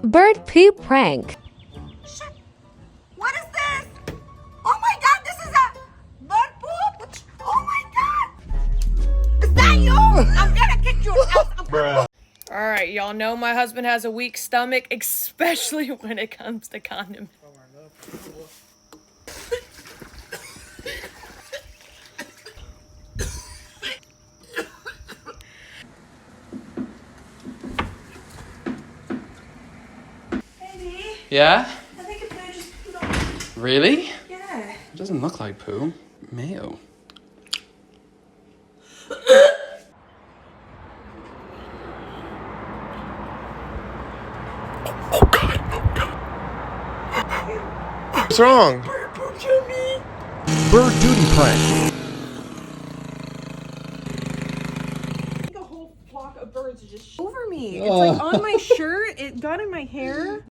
Bird poop prank. Shit. What is this? Oh my god, this is a bird poop. Oh my god. Is that you? I'm gonna kick your ass. All right, y'all know my husband has a weak stomach, especially when it comes to condiments. Baby, Yeah? I think if I just put on. Really? Yeah. It doesn't look like poo. Mayo. What's wrong? Bird duty prank. A whole flock of birds just over me. It's like on my shirt. It got in my hair.